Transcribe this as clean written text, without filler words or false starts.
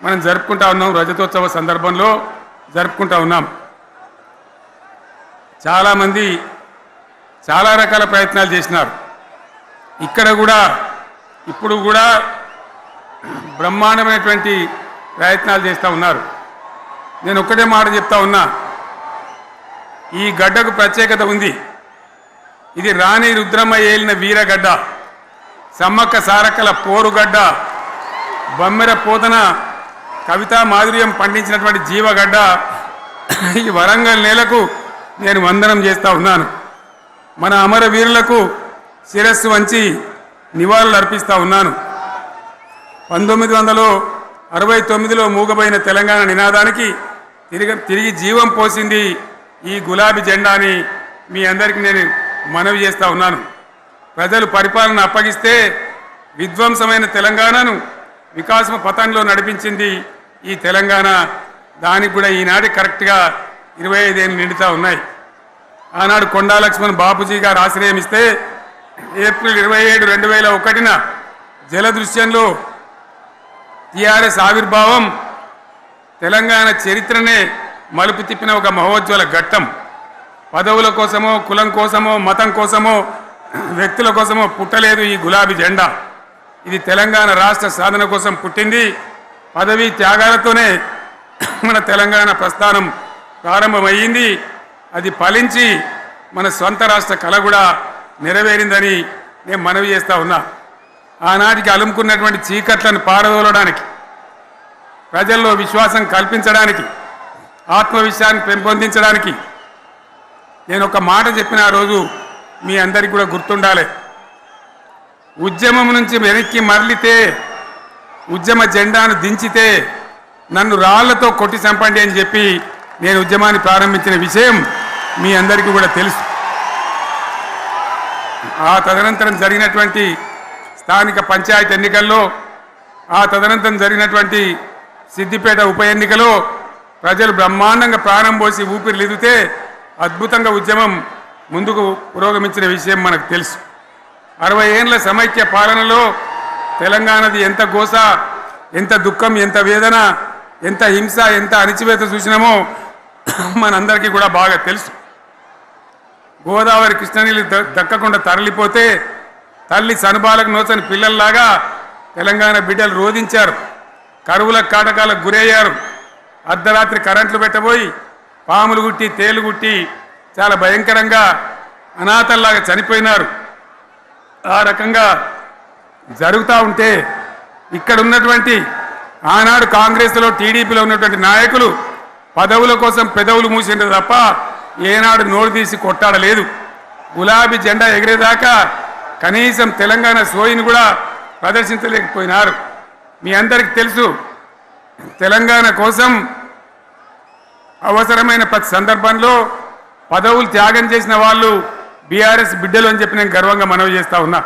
మనం జరుపుకుంటా ఉన్నాం. రజతోత్సవ సందర్భంలో జరుపుకుంటా ఉన్నాం. చాలామంది చాలా రకాల ప్రయత్నాలు చేసినారు. ఇక్కడ కూడా ఇప్పుడు కూడా బ్రహ్మాండమైనటువంటి ప్రయత్నాలు చేస్తూ ఉన్నారు. నేను ఒక్కటే మాట చెప్తా ఉన్నా, ఈ గడ్డకు ప్రత్యేకత ఉంది. ఇది రాణి రుద్రమ్మ ఏలిన వీరగడ్డ, సమ్మక్క సారక్కల పోరుగడ్డ, బమ్మెర పోతన కవితా మాధుర్యం పండించినటువంటి జీవగడ్డ. ఈ వరంగల్ నేలకు నేను వందనం చేస్తూ ఉన్నాను. మన అమరవీరులకు శిరస్సు వంచి నివాళులు అర్పిస్తూ ఉన్నాను. 1969లో మూగబోయిన తెలంగాణ నినాదానికి తిరిగి జీవం పోసింది ఈ గులాబీ జెండా అని మీ అందరికీ నేను మనవి చేస్తూ ఉన్నాను. ప్రజలు పరిపాలన అప్పగిస్తే విధ్వంసమైన తెలంగాణను వికాసమ పథంలో నడిపించింది ఈ తెలంగాణ. దానికి కూడా ఈనాటి కరెక్ట్గా 25 ఏళ్ళు నిండుతూ ఉన్నాయి. ఆనాడు కొండా లక్ష్మణ్ బాపూజీ గారు ఆశ్రయం ఇస్తే ఏప్రిల్ 27, 2001 జలదృశ్యంలో టీఆర్ఎస్ ఆవిర్భావం తెలంగాణ చరిత్రనే మలుపు తిప్పిన ఒక మహోజ్వల ఘట్టం. పదవుల కోసమో, కులం కోసమో, మతం కోసమో, వ్యక్తుల కోసమో పుట్టలేదు ఈ గులాబీ జెండా. ఇది తెలంగాణ రాష్ట్ర సాధన కోసం పుట్టింది. పదవీ త్యాగాలతోనే మన తెలంగాణ ప్రస్థానం ప్రారంభమయ్యింది. అది ఫలించి మన స్వంత రాష్ట్ర కళ కూడా నెరవేరిందని నేను మనవి చేస్తూ ఉన్నా. ఆనాటికి అలుముకున్నటువంటి చీకట్లను పారదోలడానికి, ప్రజల్లో విశ్వాసం కల్పించడానికి, ఆత్మవిశ్వాసాన్ని పెంపొందించడానికి నేను ఒక మాట చెప్పిన ఆ రోజు మీ అందరికీ కూడా గుర్తుండాలి. ఉద్యమం నుంచి వెనక్కి మరలితే, ఉద్యమ జెండాను దించితే నన్ను రాళ్లతో కొట్టి చంపండి అని చెప్పి నేను ఉద్యమాన్ని ప్రారంభించిన విషయం మీ అందరికీ కూడా తెలుసు. ఆ తదనంతరం జరిగినటువంటి స్థానిక పంచాయతీ ఎన్నికల్లో, ఆ తదనంతరం జరిగినటువంటి సిద్దిపేట ఉప ఎన్నికలో ప్రజలు బ్రహ్మాండంగా ప్రాణం పోసి ఊపిరిలిదితే అద్భుతంగా ఉద్యమం ముందుకు పురోగమించిన విషయం మనకు తెలుసు. 60 ఏళ్ల సమైక్య పాలనలో తెలంగాణది ఎంత గోస, ఎంత దుఃఖం, ఎంత వేదన, ఎంత హింస, ఎంత అణిచివేత చూసినామో మనందరికీ కూడా బాగా తెలుసు. గోదావరి కృష్ణనీళ్ళు దక్కకుండా తరలిపోతే తల్లి సనుబాలకు నోచని పిల్లల్లాగా తెలంగాణ బిడ్డలు రోధించారు. కరువుల కాటకాలకు గురయ్యారు. అర్ధరాత్రి కరెంట్లు పెట్టబోయి పాములు గుట్టి, తేలు గుట్టి చాలా భయంకరంగా అనాథల్లాగా చనిపోయినారు. ఆ రకంగా జరుగుతూ ఉంటే ఇక్కడ ఉన్నటువంటి ఆనాడు కాంగ్రెస్లో, టీడీపీలో ఉన్నటువంటి నాయకులు పదవుల కోసం పెదవులు మూసిండ్రు తప్ప ఏనాడు నోరు తీసి కొట్టాడలేదు. గులాబీ జెండా ఎగిరేదాకా కనీసం తెలంగాణ సోయిని కూడా ప్రదర్శించలేకపోయినారు. మీ అందరికీ తెలుసు, తెలంగాణ కోసం అవసరమైన ప్రతి సందర్భంలో పదవులు త్యాగం చేసిన వాళ్ళు బీఆర్ఎస్ బిడ్డలు అని చెప్పి నేను గర్వంగా మనవి చేస్తా ఉన్నా.